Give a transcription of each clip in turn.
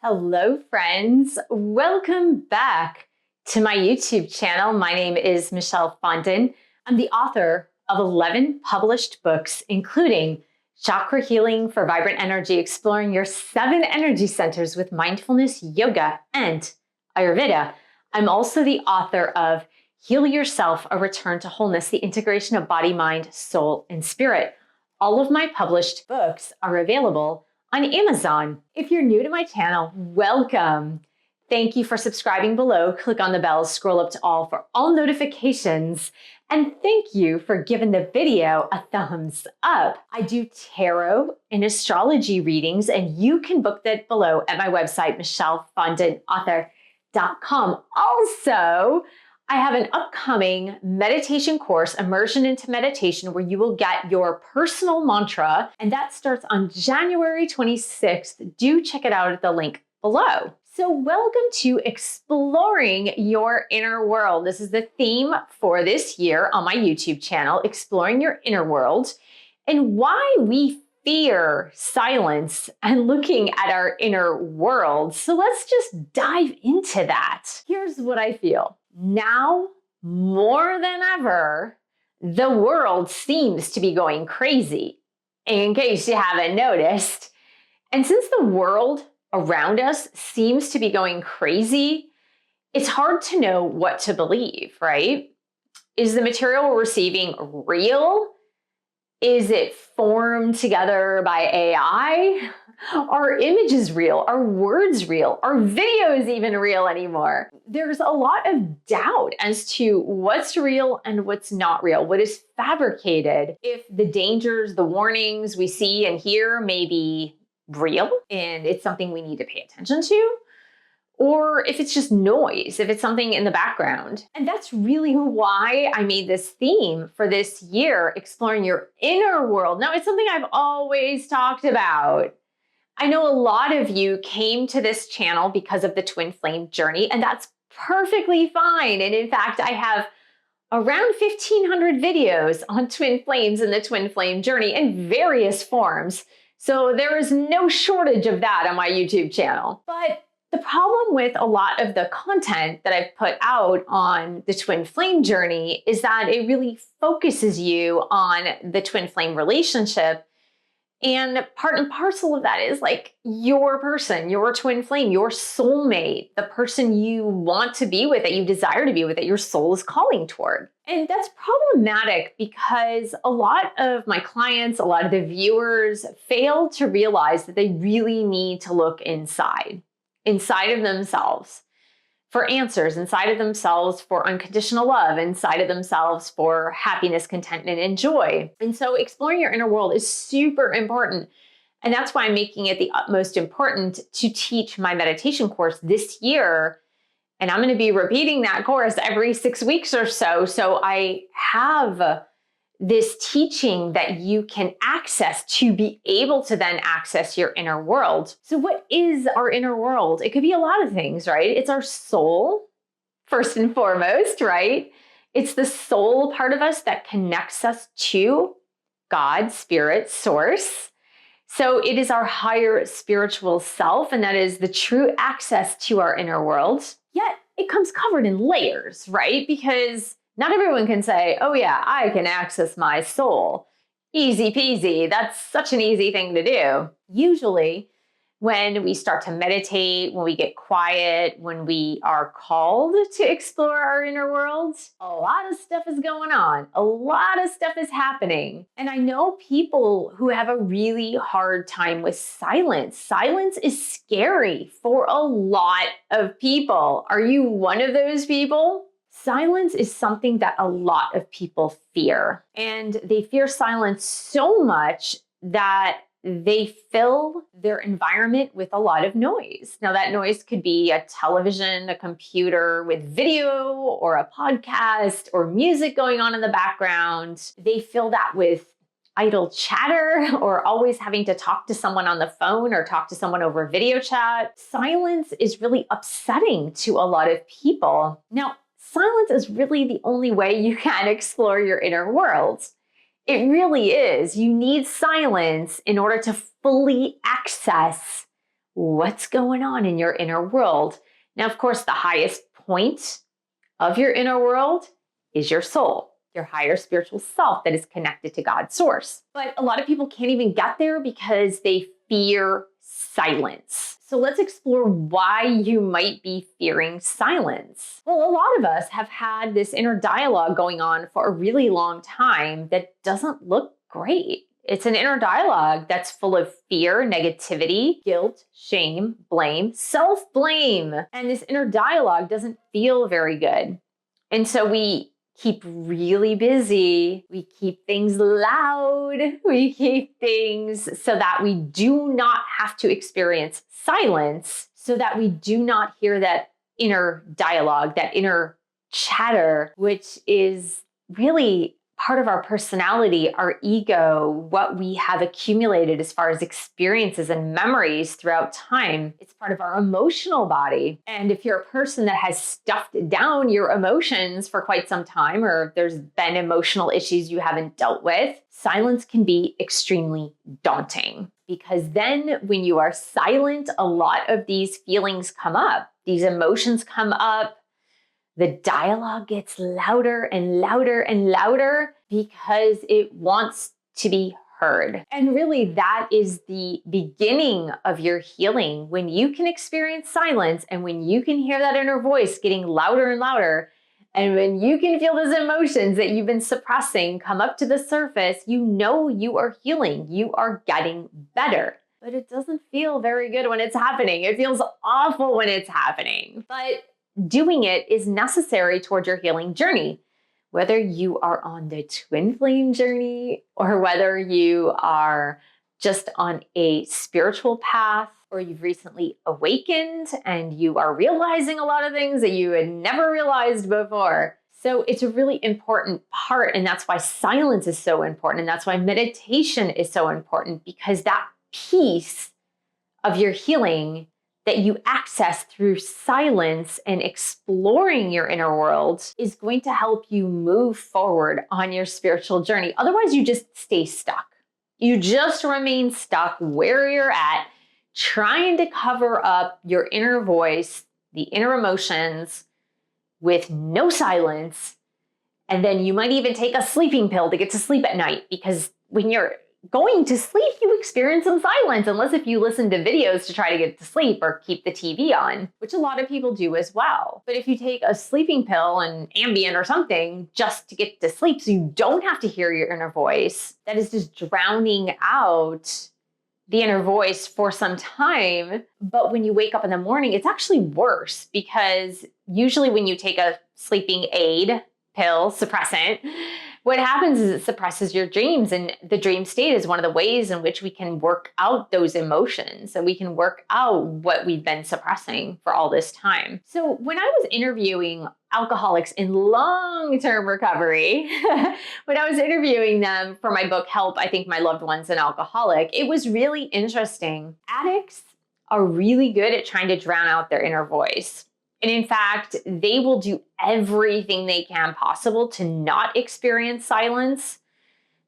Hello, friends. Welcome back to my YouTube channel. My name is Michelle Fondin. I'm the author of 11 published books, including Chakra Healing for Vibrant Energy, exploring your 7 energy centers with mindfulness, yoga, and Ayurveda. I'm also the author of Heal Yourself, A Return to Wholeness, the integration of body, mind, soul, and spirit. All of my published books are available on Amazon. If you're new to my channel, welcome. Thank you for subscribing below. Click on the bell, scroll up to all for all notifications. And thank you for giving the video a thumbs up. I do tarot and astrology readings, and you can book that below at my website, michellefondinauthor.com. Also, I have an upcoming meditation course, Immersion into Meditation, where you will get your personal mantra, and that starts on January 26th. Do check it out at the link below. So welcome to Exploring Your Inner World. This is the theme for this year on my YouTube channel, Exploring Your Inner World, and why we fear silence and looking at our inner world. So let's just dive into that. Here's what I feel. Now, more than ever, the world seems to be going crazy, in case you haven't noticed. And since the world around us seems to be going crazy, it's hard to know what to believe, right? Is the material we're receiving real? Is it formed together by AI? Are images real? Are words real? Are videos even real anymore? There's a lot of doubt as to what's real and what's not real, what is fabricated. If the dangers, the warnings we see and hear may be real and it's something we need to pay attention to, or if it's just noise, if it's something in the background. And that's really why I made this theme for this year, Exploring Your Inner World. Now, it's something I've always talked about. I know a lot of you came to this channel because of the twin flame journey, and that's perfectly fine. And in fact, I have around 1,500 videos on twin flames and the twin flame journey in various forms. So there is no shortage of that on my YouTube channel. But the problem with a lot of the content that I've put out on the twin flame journey is that it really focuses you on the twin flame relationship. And part and parcel of that is like your person, your twin flame, your soulmate, the person you want to be with, that you desire to be with, that your soul is calling toward. And that's problematic because a lot of my clients, a lot of the viewers fail to realize that they really need to look inside of themselves for answers, inside of themselves for unconditional love, inside of themselves for happiness, contentment, and joy. And so exploring your inner world is super important. And that's why I'm making it the utmost important to teach my meditation course this year. And I'm going to be repeating that course every 6 weeks or so. So I have this teaching that you can access to be able to then access your inner world. So what is our inner world? It could be a lot of things, right? It's our soul, first and foremost, right? It's the soul part of us that connects us to God, spirit, source. So it is our higher spiritual self, and that is the true access to our inner world. Yet it comes covered in layers, right? Because not everyone can say, oh yeah, I can access my soul. Easy peasy, that's such an easy thing to do. Usually, when we start to meditate, when we get quiet, when we are called to explore our inner world, a lot of stuff is going on. A lot of stuff is happening. And I know people who have a really hard time with silence. Silence is scary for a lot of people. Are you one of those people? Silence is something that a lot of people fear, and they fear silence so much that they fill their environment with a lot of noise. Now, that noise could be a television, a computer with video, or a podcast, or music going on in the background. They fill that with idle chatter or always having to talk to someone on the phone or talk to someone over video chat. Silence is really upsetting to a lot of people. Now, silence is really the only way you can explore your inner world. It really is. You need silence in order to fully access what's going on in your inner world. Now, of course, the highest point of your inner world is your soul, your higher spiritual self that is connected to God's source. But a lot of people can't even get there because they fear silence. So let's explore why you might be fearing silence. Well, a lot of us have had this inner dialogue going on for a really long time that doesn't look great. It's an inner dialogue that's full of fear, negativity, guilt, shame, blame, self-blame. And this inner dialogue doesn't feel very good. And so we keep really busy. We keep things loud. We keep things so that we do not have to experience silence, so that we do not hear that inner dialogue, that inner chatter, which is really part of our personality, our ego, what we have accumulated as far as experiences and memories throughout time. It's part of our emotional body. And if you're a person that has stuffed down your emotions for quite some time, or there's been emotional issues you haven't dealt with, silence can be extremely daunting. Because then when you are silent, a lot of these feelings come up, these emotions come up. The dialogue gets louder and louder and louder because it wants to be heard. And really, that is the beginning of your healing. When you can experience silence and when you can hear that inner voice getting louder and louder, and when you can feel those emotions that you've been suppressing come up to the surface, you know you are healing. You are getting better. But it doesn't feel very good when it's happening. It feels awful when it's happening. But doing it is necessary towards your healing journey. Whether you are on the twin flame journey or whether you are just on a spiritual path or you've recently awakened and you are realizing a lot of things that you had never realized before. So it's a really important part, and that's why silence is so important, and that's why meditation is so important, because that piece of your healing that you access through silence and exploring your inner world is going to help you move forward on your spiritual journey. Otherwise, you just stay stuck. You just remain stuck where you're at, trying to cover up your inner voice, the inner emotions, with no silence. And then you might even take a sleeping pill to get to sleep at night, because when you're going to sleep, you experience some silence, unless if you listen to videos to try to get to sleep or keep the TV on, which a lot of people do as well. But if you take a sleeping pill and Ambien or something just to get to sleep so you don't have to hear your inner voice, that is just drowning out the inner voice for some time. But when you wake up in the morning, it's actually worse, because usually when you take a sleeping aid, pill, suppressant, what happens is it suppresses your dreams. And the dream state is one of the ways in which we can work out those emotions, and we can work out what we've been suppressing for all this time. So when I was interviewing alcoholics in long-term recovery, when I was interviewing them for my book, Help, I Think My Loved One's an Alcoholic, it was really interesting. Addicts are really good at trying to drown out their inner voice. And in fact, they will do everything they can possible to not experience silence.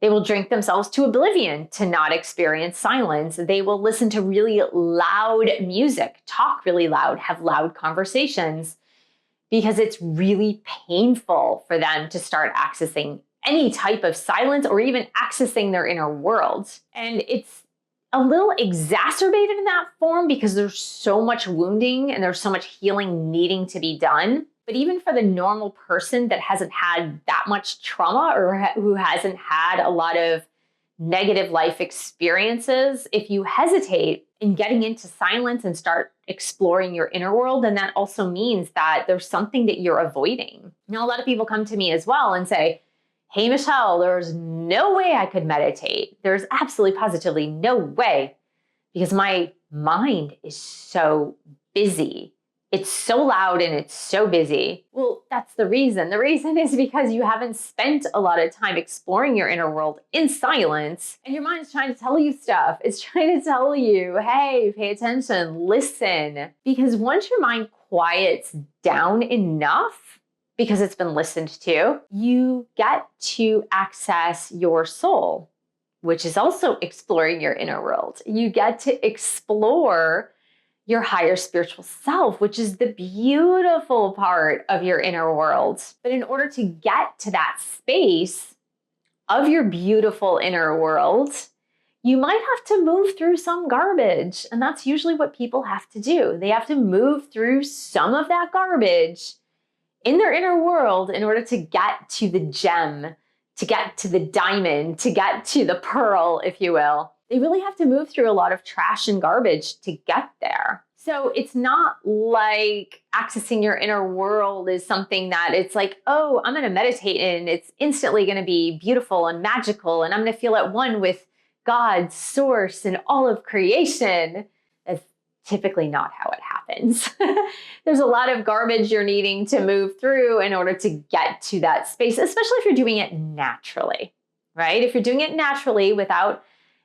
They will drink themselves to oblivion to not experience silence. They will listen to really loud music, talk really loud, have loud conversations, because it's really painful for them to start accessing any type of silence or even accessing their inner world. And it's a little exacerbated in that form because there's so much wounding and there's so much healing needing to be done. But even for the normal person that hasn't had that much trauma or who hasn't had a lot of negative life experiences, if you hesitate in getting into silence and start exploring your inner world, then that also means that there's something that you're avoiding. Now, a lot of people come to me as well and say, hey, Michelle, there's no way I could meditate. There's absolutely positively no way, because my mind is so busy. It's so loud and it's so busy. Well, that's the reason. The reason is because you haven't spent a lot of time exploring your inner world in silence, and your mind's trying to tell you stuff. It's trying to tell you, hey, pay attention, listen. Because once your mind quiets down enough, because it's been listened to, you get to access your soul, which is also exploring your inner world. You get to explore your higher spiritual self, which is the beautiful part of your inner world. But in order to get to that space of your beautiful inner world, you might have to move through some garbage. And that's usually what people have to do. They have to move through some of that garbage in their inner world in order to get to the gem, to get to the diamond, to get to the pearl, if you will. They really have to move through a lot of trash and garbage to get there. So it's not like accessing your inner world is something that it's like, oh, I'm going to meditate and it's instantly going to be beautiful and magical and I'm going to feel at one with God, source, and all of creation. That's typically not how it happens. There's a lot of garbage you're needing to move through in order to get to that space, especially if you're doing it naturally, right? If you're doing it naturally without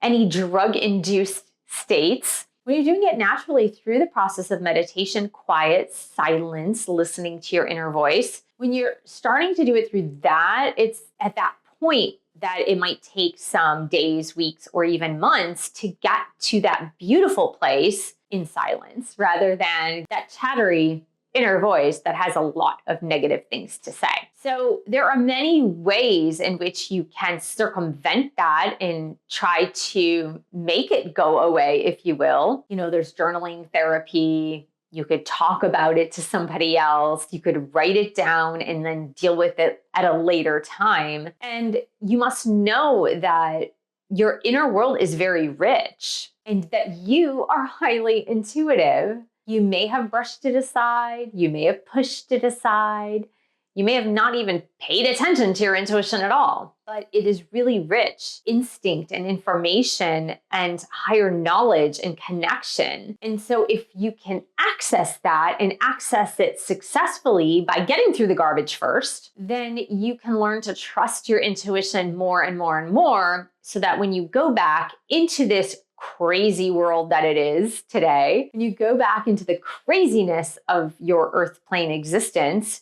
any drug-induced states, when you're doing it naturally through the process of meditation, quiet, silence, listening to your inner voice, when you're starting to do it through that, it's at that point that it might take some days, weeks, or even months to get to that beautiful place in silence, rather than that chattery inner voice that has a lot of negative things to say. So there are many ways in which you can circumvent that and try to make it go away, if you will. You know, there's journaling therapy. You could talk about it to somebody else. You could write it down and then deal with it at a later time. And you must know that your inner world is very rich and that you are highly intuitive. You may have brushed it aside. You may have pushed it aside. You may have not even paid attention to your intuition at all, but it is really rich instinct and information and higher knowledge and connection. And so if you can access that and access it successfully by getting through the garbage first, then you can learn to trust your intuition more and more and more, so that when you go back into this crazy world that it is today, when you go back into the craziness of your earth plane existence,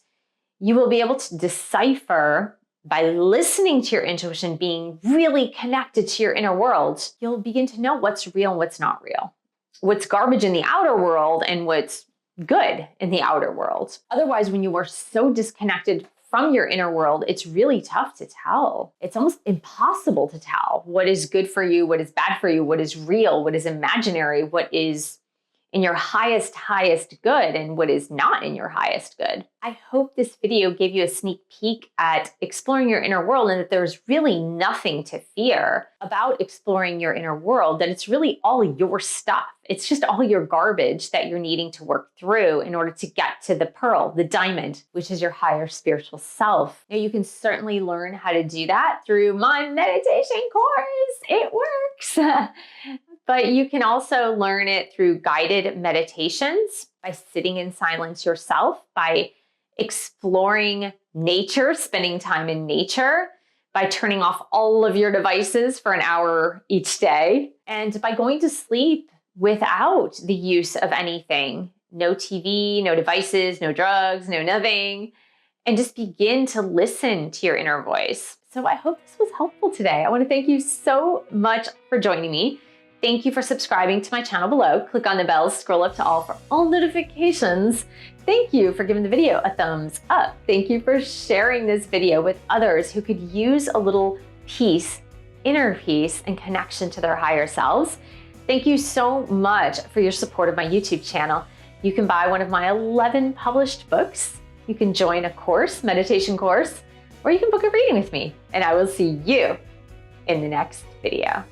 you will be able to decipher by listening to your intuition, being really connected to your inner world. You'll begin to know what's real and what's not real, what's garbage in the outer world and what's good in the outer world. Otherwise, when you are so disconnected from your inner world, it's really tough to tell. It's almost impossible to tell what is good for you, what is bad for you, what is real, what is imaginary, what is in your highest good and what is not in your highest good. I hope this video gave you a sneak peek at exploring your inner world, and that there's really nothing to fear about exploring your inner world, that it's really all your stuff. It's just all your garbage that you're needing to work through in order to get to the pearl, the diamond, which is your higher spiritual self. Now, you can certainly learn how to do that through my meditation course. It works. But you can also learn it through guided meditations, by sitting in silence yourself, by exploring nature, spending time in nature, by turning off all of your devices for an hour each day, and by going to sleep without the use of anything. No TV, no devices, no drugs, no nothing, and just begin to listen to your inner voice. So I hope this was helpful today. I want to thank you so much for joining me. Thank you for subscribing to my channel below. Click on the bell, scroll up to all for all notifications. Thank you for giving the video a thumbs up. Thank you for sharing this video with others who could use a little peace, inner peace, and connection to their higher selves. Thank you so much for your support of my YouTube channel. You can buy one of my 11 published books. You can join a course, meditation course, or you can book a reading with me. And I will see you in the next video.